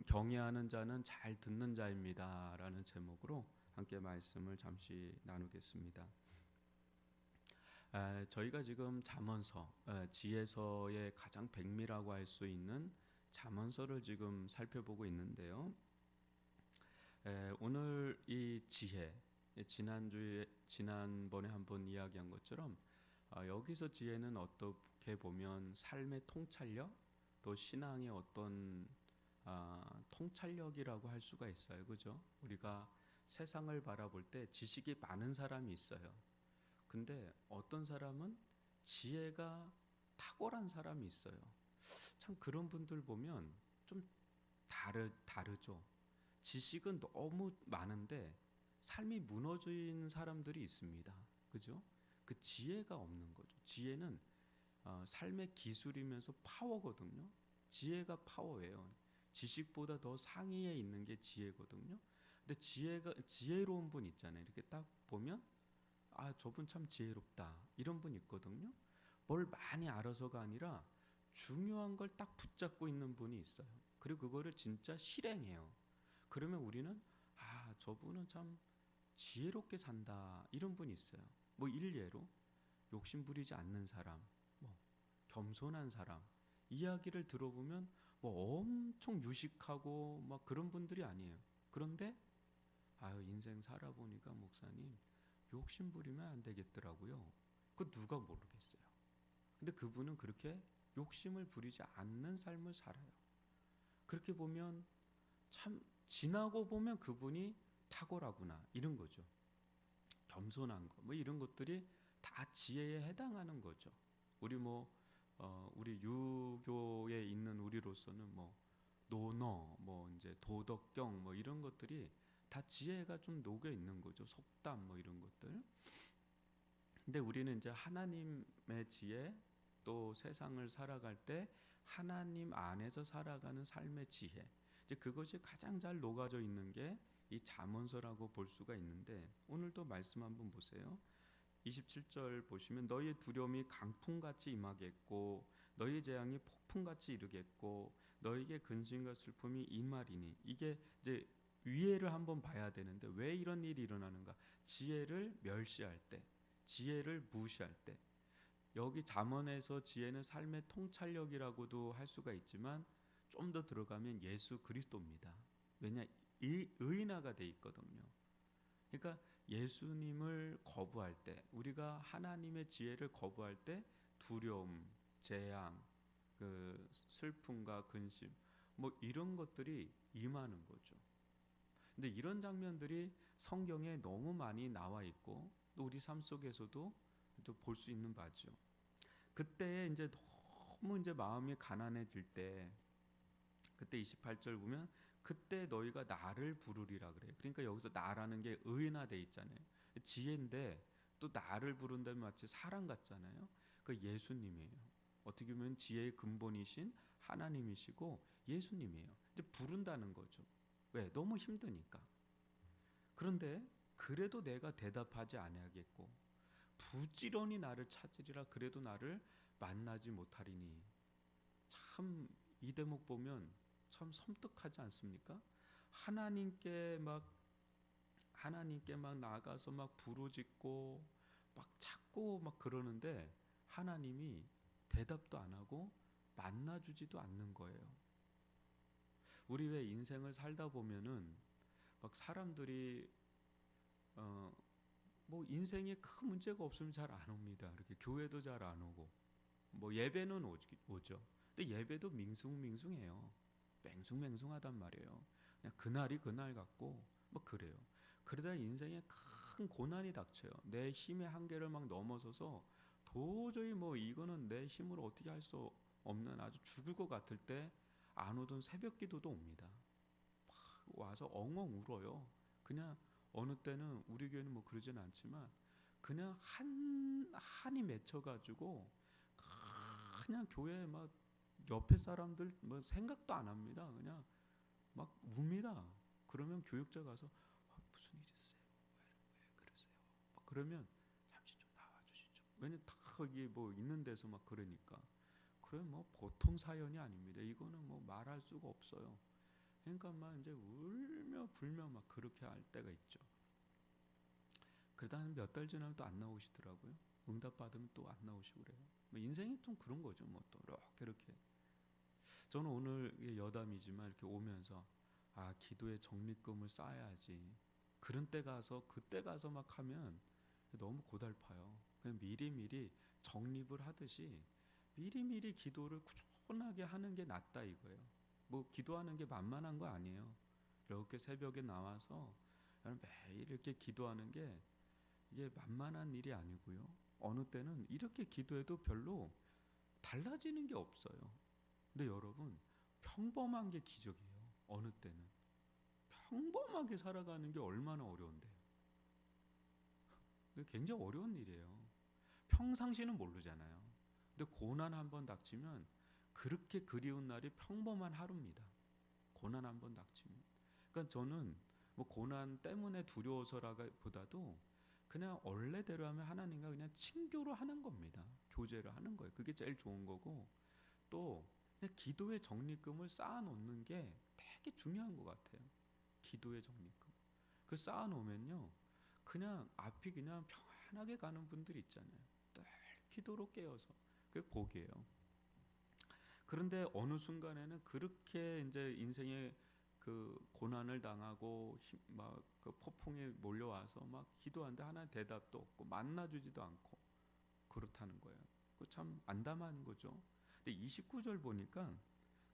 경외하는 자는 잘 듣는 자입니다라는 제목으로 함께 말씀을 잠시 나누겠습니다. 저희가 지금 잠언서, 지혜서의 가장 백미라고 할 수 있는 잠언서를 지금 살펴보고 있는데요. 오늘 이 지혜, 지난번에 한번 이야기한 것처럼 여기서 지혜는 어떻게 보면 삶의 통찰력, 또 신앙의 어떤 통찰력이라고 할 수가 있어요. 그죠? 우리가 세상을 바라볼 때 지식이 많은 사람이 있어요. 근데 어떤 사람은 지혜가 탁월한 사람이 있어요. 참 그런 분들 보면 좀 다르죠. 지식은 너무 많은데 삶이 무너진 사람들이 있습니다. 그죠? 그 지혜가 없는 거죠. 지혜는 삶의 기술이면서 파워거든요. 지혜가 파워예요. 지식보다 더 상위에 있는 게 지혜거든요. 근데 지혜로운 분 있잖아요. 이렇게 딱 보면 저분 참 지혜롭다. 이런 분 있거든요. 뭘 많이 알아서가 아니라 중요한 걸 딱 붙잡고 있는 분이 있어요. 그리고 그거를 진짜 실행해요. 그러면 우리는 저분은 참 지혜롭게 산다. 이런 분이 있어요. 뭐 일례로 욕심 부리지 않는 사람, 뭐 겸손한 사람, 이야기를 들어보면 뭐 엄청 유식하고 막 그런 분들이 아니에요. 그런데 인생 살아보니까 목사님 욕심 부리면 안 되겠더라고요. 그 누가 모르겠어요. 근데 그분은 그렇게 욕심을 부리지 않는 삶을 살아요. 그렇게 보면 참 지나고 보면 그분이 탁월하구나 이런 거죠. 겸손한 거, 뭐 이런 것들이 다 지혜에 해당하는 거죠. 우리 유교에 있는 우리로서는 뭐 논어, 뭐 이제 도덕경, 뭐 이런 것들이 다 지혜가 좀 녹여 있는 거죠. 속담, 뭐 이런 것들. 근데 우리는 이제 하나님의 지혜, 또 세상을 살아갈 때 하나님 안에서 살아가는 삶의 지혜, 이제 그것이 가장 잘 녹아져 있는 게 이 잠언서라고 볼 수가 있는데, 오늘도 말씀 한번 보세요. 27절 보시면 너희의 두려움이 강풍같이 임하겠고 너희의 재앙이 폭풍같이 이르겠고 너희에게 근심과 슬픔이 임하리니. 이게 이제 위에를 한번 봐야 되는데 왜 이런 일이 일어나는가? 지혜를 멸시할 때, 지혜를 무시할 때. 여기 잠언에서 지혜는 삶의 통찰력이라고도 할 수가 있지만 좀 더 들어가면 예수 그리스도입니다. 왜냐? 의인화가 돼 있거든요. 그러니까 예수님을 거부할 때, 우리가 하나님의 지혜를 거부할 때 두려움, 재앙, 그 슬픔과 근심, 뭐 이런 것들이 임하는 거죠. 근데 이런 장면들이 성경에 너무 많이 나와 있고 또 우리 삶 속에서도 또 볼 수 있는 바죠. 그때에 이제 너무 이제 마음이 가난해질 때, 그때 28절 보면 그때 너희가 나를 부르리라 그래요. 그러니까 여기서 나라는 게 의인화돼 있잖아요. 지혜인데 또 나를 부른다면 마치 사람 같잖아요. 그 예수님이에요. 어떻게 보면 지혜의 근본이신 하나님이시고 예수님이에요. 이제 부른다는 거죠. 왜? 너무 힘드니까. 그런데 그래도 내가 대답하지 아니하겠고 부지런히 나를 찾으리라 그래도 나를 만나지 못하리니. 참 이 대목 보면 참 섬뜩하지 않습니까? 하나님께 막 나가서 막 부르짖고 막 찾고 막 그러는데 하나님이 대답도 안 하고 만나주지도 않는 거예요. 우리 왜 인생을 살다 보면은 막 사람들이 뭐 인생에 큰 문제가 없으면 잘 안 옵니다. 이렇게 교회도 잘 안 오고 뭐 예배는 오죠. 근데 예배도 밍숭밍숭해요. 맹숭맹숭하단 말이에요. 그냥 그날이 그날 같고 뭐 그래요. 그러다 인생에 큰 고난이 닥쳐요. 내 힘의 한계를 막 넘어서서 도저히 뭐 이거는 내 힘으로 어떻게 할 수 없는 아주 죽을 것 같을 때 안 오던 새벽 기도도 옵니다. 막 와서 엉엉 울어요. 그냥 어느 때는 우리 교회는 뭐 그러지는 않지만 그냥 한이 맺혀가지고 그냥 교회 막 옆에 사람들 뭐 생각도 안 합니다. 그냥 막 웁니다. 그러면 교육자 가서 무슨 일 있으세요? 왜 그러세요? 막 그러면 잠시 좀 나와주시죠. 왜냐면 다 거기 뭐 있는 데서 막 그러니까. 그래 뭐 보통 사연이 아닙니다. 이거는 뭐 말할 수가 없어요. 그러니까 막 이제 울며 불며 막 그렇게 할 때가 있죠. 그러다 한 몇 달 지나면 또 안 나오시더라고요. 응답 받으면 또 안 나오시고 그래요. 뭐 인생이 좀 그런 거죠. 뭐 또 이렇게 저는 오늘 여담이지만 이렇게 오면서 아, 기도의 적립금을 쌓아야지. 그런 때 가서 그때 가서 막 하면 너무 고달파요. 그냥 미리미리 적립을 하듯이 미리미리 기도를 꾸준하게 하는 게 낫다 이거예요. 뭐 기도하는 게 만만한 거 아니에요. 이렇게 새벽에 나와서 매일 이렇게 기도하는 게 이게 만만한 일이 아니고요. 어느 때는 이렇게 기도해도 별로 달라지는 게 없어요. 근데 여러분, 평범한 게 기적이에요. 어느 때는 평범하게 살아가는 게 얼마나 어려운데요. 굉장히 어려운 일이에요. 평상시는 모르잖아요. 근데 고난 한번 닥치면 그렇게 그리운 날이 평범한 하루입니다. 고난 한번 닥치면. 그러니까 저는 뭐 고난 때문에 두려워서라기보다도 그냥 원래대로 하면 하나님과 그냥 친교를 하는 겁니다. 교제를 하는 거예요. 그게 제일 좋은 거고, 또 그냥 기도의 적립금을 쌓아놓는 게 되게 중요한 것 같아요. 기도의 적립금. 그 쌓아놓으면요, 그냥 앞이 그냥 평안하게 가는 분들 있잖아요. 늘 기도로 깨어서. 그게 복이에요. 그런데 어느 순간에는 그렇게 이제 인생의 그 고난을 당하고 막 그 폭풍이 몰려와서 막 기도하는데 하나님 대답도 없고 만나주지도 않고 그렇다는 거예요. 그 참 안담한 거죠. 근데 29절 보니까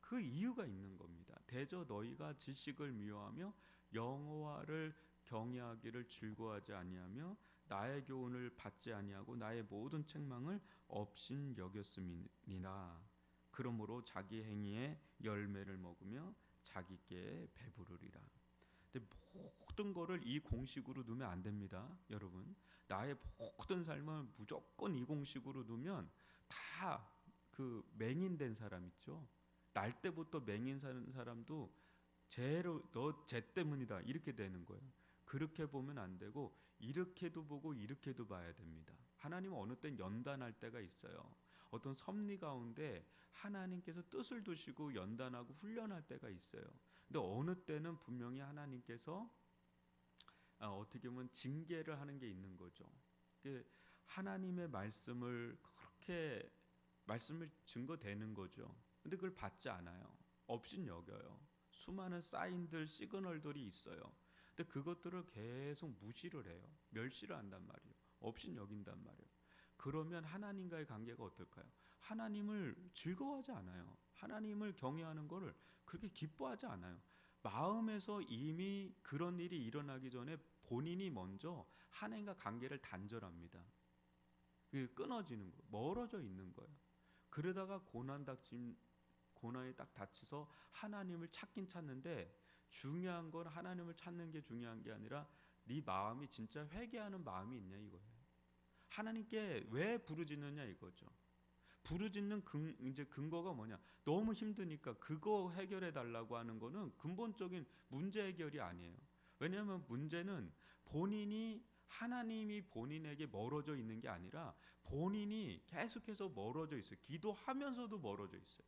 그 이유가 있는 겁니다. 대저 너희가 지식을 미워하며 여호와를 경외하기를 즐거워하지 아니하며 나의 교훈을 받지 아니하고 나의 모든 책망을 업신 여겼음이니라. 그러므로 자기 행위의 열매를 먹으며 자기 께에 배부르리라. 근데 모든 거를 이 공식으로 두면 안 됩니다, 여러분. 나의 모든 삶을 무조건 이 공식으로 두면 다 그 맹인된 사람 있죠. 날 때부터 맹인 사는 사람도 쟤로 너 쟤 때문이다 이렇게 되는 거예요. 그렇게 보면 안 되고 이렇게도 보고 이렇게도 봐야 됩니다. 하나님은 어느 땐 연단할 때가 있어요. 어떤 섭리 가운데 하나님께서 뜻을 두시고 연단하고 훈련할 때가 있어요. 근데 어느 때는 분명히 하나님께서 어떻게 보면 징계를 하는 게 있는 거죠. 하나님의 말씀을 그렇게 말씀을 증거되는 거죠. 근데 그걸 받지 않아요. 없인 여겨요. 수많은 사인들, 시그널들이 있어요. 근데 그것들을 계속 무시를 해요. 멸시를 한단 말이에요. 없인 여긴단 말이에요. 그러면 하나님과의 관계가 어떨까요? 하나님을 즐거워하지 않아요. 하나님을 경외하는 것을 그렇게 기뻐하지 않아요. 마음에서 이미 그런 일이 일어나기 전에 본인이 먼저 하나님과 관계를 단절합니다. 끊어지는 거예요. 멀어져 있는 거예요. 그러다가 고난이 딱 닥쳐서 하나님을 찾긴 찾는데 중요한 건 하나님을 찾는 게 중요한 게 아니라 네 마음이 진짜 회개하는 마음이 있냐 이거예요. 하나님께 왜 부르짖느냐 이거죠. 부르짖는 이제 근거가 뭐냐? 너무 힘드니까 그거 해결해 달라고 하는 거는 근본적인 문제 해결이 아니에요. 왜냐하면 문제는 본인이 하나님이 본인에게 멀어져 있는 게 아니라 본인이 계속해서 멀어져 있어요. 기도하면서도 멀어져 있어요.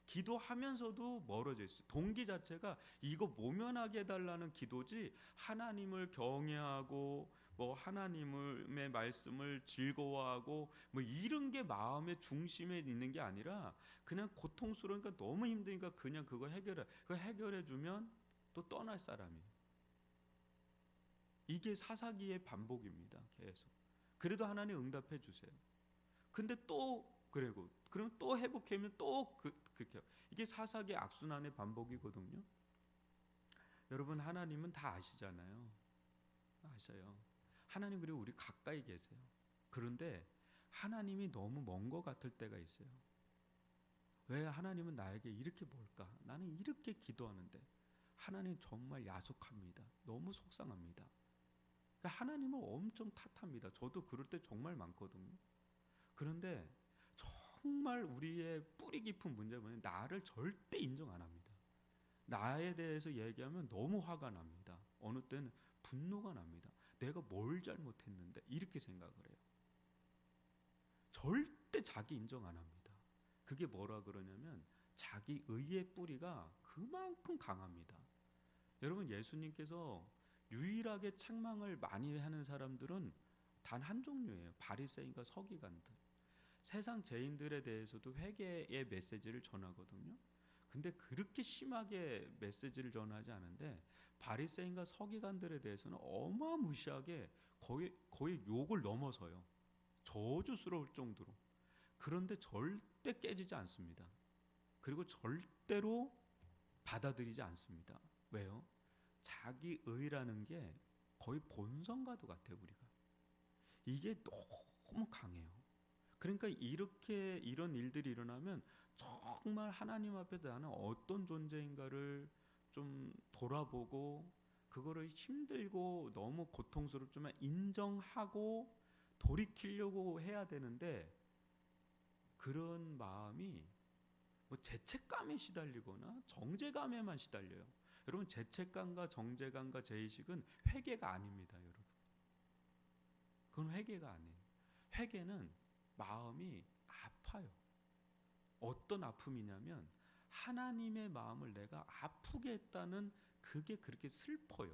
기도하면서도 멀어져 있어요. 동기 자체가 이거 모면하게 해달라는 기도지 하나님을 경외하고 뭐 하나님의 말씀을 즐거워하고 뭐 이런 게 마음의 중심에 있는 게 아니라 그냥 고통스러우니까 너무 힘드니까 그냥 그거 해결해 주면 또 떠날 사람이에요. 이게 사사기의 반복입니다. 계속. 그래도 하나님 응답해 주세요. 근데 또 그러면 또 회복하면 또 그렇게 이게 사사기의 악순환의 반복이거든요. 여러분 하나님은 다 아시잖아요. 아셔요. 하나님 그리고 우리 가까이 계세요. 그런데 하나님이 너무 먼 것 같을 때가 있어요. 왜 하나님은 나에게 이렇게 뭘까? 나는 이렇게 기도하는데 하나님 정말 야속합니다. 너무 속상합니다. 하나님을 엄청 탓합니다. 저도 그럴 때 정말 많거든요. 그런데 정말 우리의 뿌리 깊은 문제는 뭐냐면 나를 절대 인정 안 합니다. 나에 대해서 얘기하면 너무 화가 납니다. 어느 때는 분노가 납니다. 내가 뭘 잘못했는데 이렇게 생각을 해요. 절대 자기 인정 안 합니다. 그게 뭐라 그러냐면 자기 의의 뿌리가 그만큼 강합니다. 여러분, 예수님께서 유일하게 책망을 많이 하는 사람들은 단 한 종류예요. 바리새인과 서기관들. 세상 죄인들에 대해서도 회개의 메시지를 전하거든요. 근데 그렇게 심하게 메시지를 전하지 않은데 바리새인과 서기관들에 대해서는 어마무시하게 거의 욕을 넘어서요. 저주스러울 정도로. 그런데 절대 깨지지 않습니다. 그리고 절대로 받아들이지 않습니다. 왜요? 자기 의라는 게 거의 본성과도 같아요. 우리가 이게 너무 강해요. 그러니까 이렇게 이런 일들이 일어나면 정말 하나님 앞에 나는 어떤 존재인가를 좀 돌아보고 그거를 힘들고 너무 고통스럽지만 인정하고 돌이키려고 해야 되는데 그런 마음이 뭐 죄책감에 시달리거나 정죄감에만 시달려요. 여러분, 죄책감과 정죄감과 죄의식은 회개가 아닙니다. 여러분, 그건 회개가 아니에요. 회개는 마음이 아파요. 어떤 아픔이냐면 하나님의 마음을 내가 아프게 했다는 그게 그렇게 슬퍼요.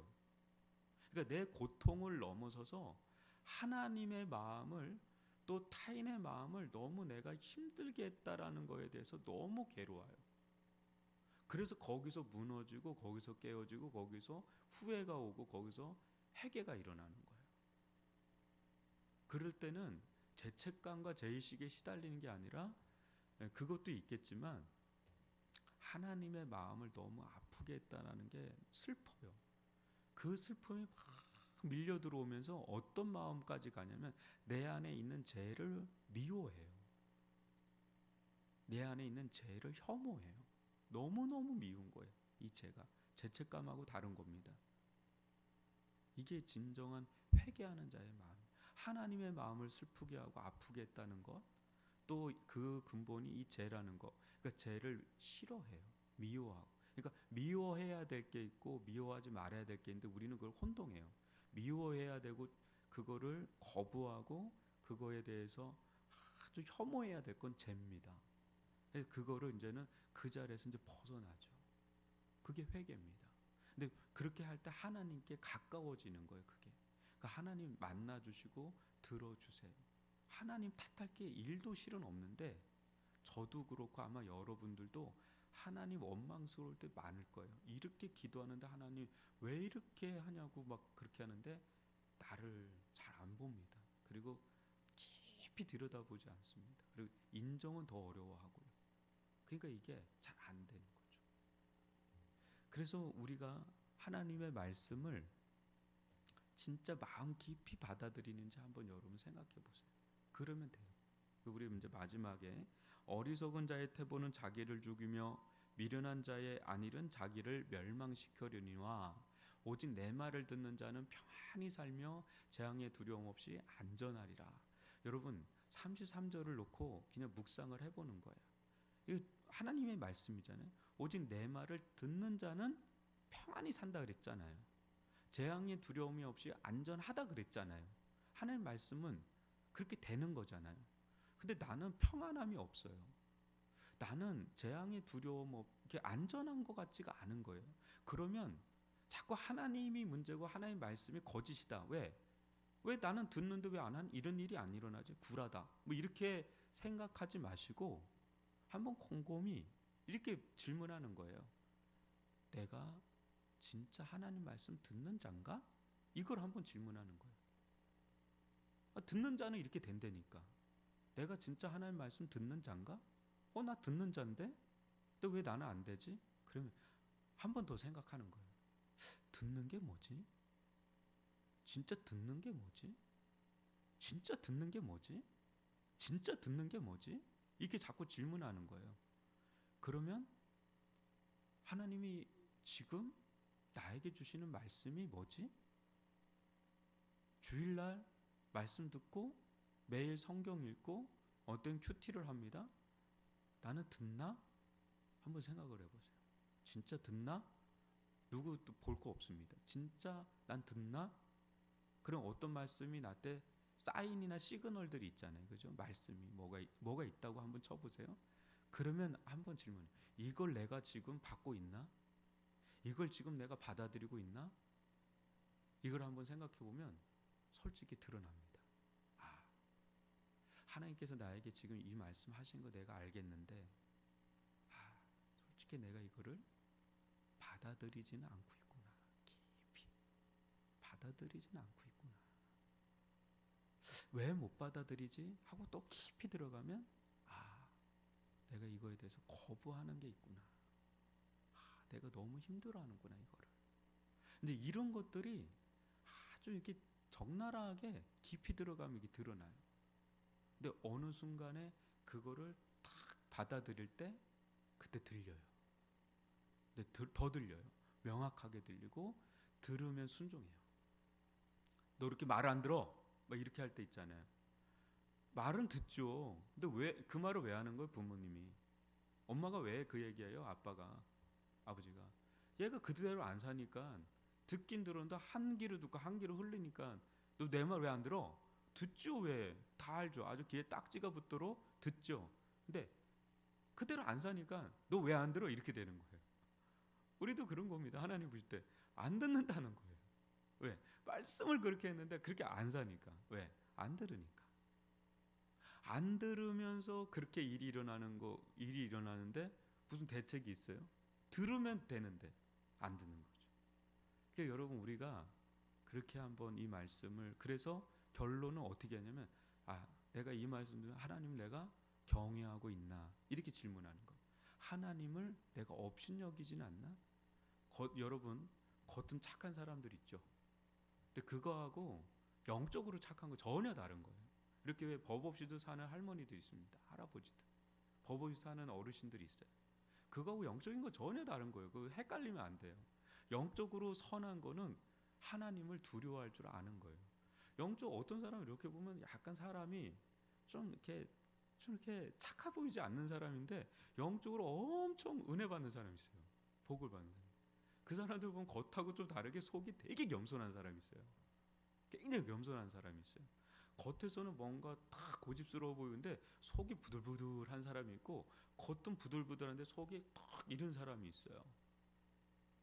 그러니까 내 고통을 넘어서서 하나님의 마음을 또 타인의 마음을 너무 내가 힘들게 했다라는 거에 대해서 너무 괴로워요. 그래서 거기서 무너지고 거기서 깨어지고 거기서 후회가 오고 거기서 회개가 일어나는 거예요. 그럴 때는 죄책감과 죄의식에 시달리는 게 아니라 그것도 있겠지만 하나님의 마음을 너무 아프게 했다는 게 슬퍼요. 그 슬픔이 막 밀려 들어오면서 어떤 마음까지 가냐면 내 안에 있는 죄를 미워해요. 내 안에 있는 죄를 혐오해요. 너무너무 미운 거예요. 이 죄가 죄책감하고 다른 겁니다. 이게 진정한 회개하는 자의 마음. 하나님의 마음을 슬프게 하고 아프게 했다는 것, 또 그 근본이 이 죄라는 것. 그러니까 죄를 싫어해요. 미워하고. 그러니까 미워해야 될 게 있고 미워하지 말아야 될 게 있는데 우리는 그걸 혼동해요. 미워해야 되고 그거를 거부하고 그거에 대해서 아주 혐오해야 될 건 죄입니다. 그거를 이제는 그 자리에서 이제 벗어나죠. 그게 회개입니다. 근데 그렇게 할 때 하나님께 가까워지는 거예요. 그게. 그러니까 하나님 만나주시고 들어주세요. 하나님 탓할 게 1도 실은 없는데 저도 그렇고 아마 여러분들도 하나님 원망스러울 때 많을 거예요. 이렇게 기도하는데 하나님 왜 이렇게 하냐고 막 그렇게 하는데 나를 잘 안 봅니다. 그리고 깊이 들여다보지 않습니다. 그리고 인정은 더 어려워하고요. 그러니까 이게 잘 안 되는 거죠. 그래서 우리가 하나님의 말씀을 진짜 마음 깊이 받아들이는지 한번 여러분 생각해 보세요. 그러면 돼요. 우리 이제 마지막에 어리석은 자의 태보는 자기를 죽이며 미련한 자의 안일은 자기를 멸망시켜려니와 오직 내 말을 듣는 자는 평안히 살며 재앙의 두려움 없이 안전하리라. 여러분 33절을 놓고 그냥 묵상을 해보는 거예요. 이거 하나님의 말씀이잖아요. 오직 내 말을 듣는 자는 평안히 산다 그랬잖아요. 재앙의 두려움이 없이 안전하다 그랬잖아요. 하나님 말씀은 그렇게 되는 거잖아요. 근데 나는 평안함이 없어요. 나는 재앙의 두려움 없게 안전한 것 같지가 않은 거예요. 그러면 자꾸 하나님이 문제고 하나님 말씀이 거짓이다. 왜? 왜 나는 듣는데 왜 안 한 이런 일이 안 일어나지? 굴하다. 뭐 이렇게 생각하지 마시고 한번 곰곰이 이렇게 질문하는 거예요. 내가 진짜 하나님 말씀 듣는 자인가? 이걸 한번 질문하는 거예요. 듣는 자는 이렇게 된다니까. 내가 진짜 하나님 말씀 듣는 자인가? 나 듣는 자인데? 근데 왜 나는 안 되지? 그러면 한 번 더 생각하는 거예요. 듣는 게 뭐지? 진짜 듣는 게 뭐지? 진짜 듣는 게 뭐지? 진짜 듣는 게 뭐지? 이렇게 자꾸 질문하는 거예요. 그러면 하나님이 지금 나에게 주시는 말씀이 뭐지? 주일날 말씀 듣고 매일 성경 읽고 어떤 큐티를 합니다. 나는 듣나? 한번 생각을 해보세요. 진짜 듣나? 누구도 볼 거 없습니다. 진짜 난 듣나? 그럼 어떤 말씀이 나한테 사인이나 시그널들이 있잖아요. 그죠? 말씀이 뭐가 있다고 한번 쳐보세요. 그러면 한번 질문해. 이걸 내가 지금 받고 있나? 이걸 지금 내가 받아들이고 있나? 이걸 한번 생각해 보면 솔직히 드러납니다. 아, 하나님께서 나에게 지금 이 말씀 하신 거 내가 알겠는데, 솔직히 내가 이거를 받아들이지는 않고 있구나. 깊이 받아들이지는 않고 있구나. 왜 못 받아들이지? 하고 또 깊이 들어가면 내가 이거에 대해서 거부하는 게 있구나. 내가 너무 힘들어하는구나 이거를. 근데 이런 것들이 아주 이렇게 적나라하게 깊이 들어가면 이게 드러나요. 근데 어느 순간에 그거를 탁 받아들일 때 그때 들려요. 근데 더 들려요. 명확하게 들리고 들으면 순종해요. 너 이렇게 말 안 들어? 막 이렇게 할 때 있잖아요. 말은 듣죠. 근데 왜 그 말을 왜 하는 거예요? 부모님이. 엄마가 왜 그 얘기해요? 아빠가, 아버지가. 얘가 그대로 안 사니까 듣긴 들었는데 한 귀로 듣고 한 귀로 흘리니까 너 내 말 왜 안 들어? 듣죠. 왜? 다 알죠. 아주 귀에 딱지가 붙도록 듣죠. 근데 그대로 안 사니까 너 왜 안 들어? 이렇게 되는 거예요. 우리도 그런 겁니다. 하나님 보실 때 안 듣는다는 거예요. 왜? 말씀을 그렇게 했는데 그렇게 안 사니까. 왜? 안 들으니까. 안 들으면서 그렇게 일이 일어나는데 무슨 대책이 있어요? 들으면 되는데 안 듣는 거죠. 그러니까 여러분, 우리가 그렇게 한번 이 말씀을, 그래서 결론은 어떻게 하냐면, 내가 이 말씀 들으면 하나님 내가 경외하고 있나? 이렇게 질문하는 거. 하나님을 내가 업신여기지는 않나? 여러분, 겉은 착한 사람들 있죠. 근데 그거하고 영적으로 착한 거 전혀 다른 거예요. 이렇게 왜 법 없이도 사는 할머니들 있습니다. 할아버지들. 법 없이 사는 어르신들이 있어요. 그거하고 영적인 거 전혀 다른 거예요. 그거 헷갈리면 안 돼요. 영적으로 선한 거는 하나님을 두려워할 줄 아는 거예요. 영적 어떤 사람을 이렇게 보면 약간 사람이 좀 이렇게 착해 보이지 않는 사람인데 영적으로 엄청 은혜 받는 사람이 있어요. 복을 받는 사람. 그 사람들 보면 겉하고 좀 다르게 속이 되게 겸손한 사람이 있어요. 굉장히 겸손한 사람이 있어요. 겉에서는 뭔가 다 고집스러워 보이는데 속이 부들부들한 사람이 있고, 겉은 부들부들한데 속이 탁 이런 사람이 있어요.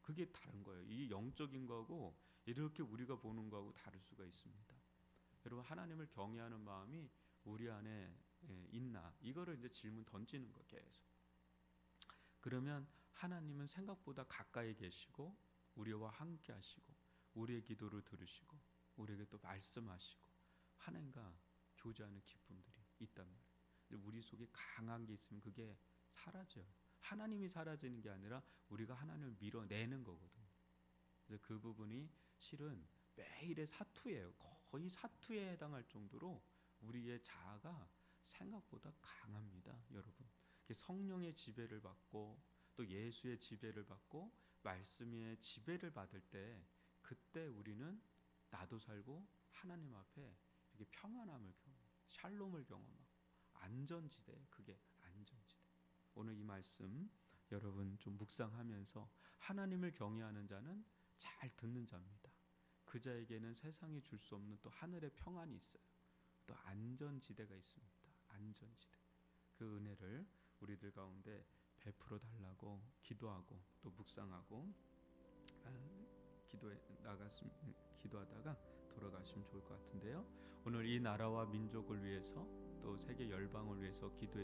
그게 다른 거예요. 이 영적인 거하고 이렇게 우리가 보는 거하고 다를 수가 있습니다. 여러분, 하나님을 경외하는 마음이 우리 안에 있나? 이거를 이제 질문 던지는 거 계속. 그러면 하나님은 생각보다 가까이 계시고 우리와 함께 하시고 우리의 기도를 들으시고 우리에게 또 말씀하시고 하나님과 교제하는 기쁨들이 있단 말이에요. 근데 우리 속에 강한 게 있으면 그게 사라져요. 하나님이 사라지는 게 아니라 우리가 하나님을 밀어내는 거거든요. 그래서 그 부분이 실은 매일의 사투예요. 거의 사투에 해당할 정도로 우리의 자아가 생각보다 강합니다, 여러분. 성령의 지배를 받고 또 예수의 지배를 받고 말씀의 지배를 받을 때, 그때 우리는 나도 살고 하나님 앞에 이렇게 평안함을 샬롬을 경험하고 안전지대, 그게 안전지대. 오늘 이 말씀 여러분 좀 묵상하면서, 하나님을 경외하는 자는 잘 듣는 자입니다. 그 자에게는 세상이 줄 수 없는 또 하늘의 평안이 있어요. 또 안전지대가 있습니다. 안전지대. 그 은혜를 우리들 가운데 베풀어 달라고 기도하고 또 묵상하고 기도하다가 돌아가시면 좋을 것 같은데요. 오늘 이 나라와 민족을 위해서 또 세계 열방을 위해서 기도해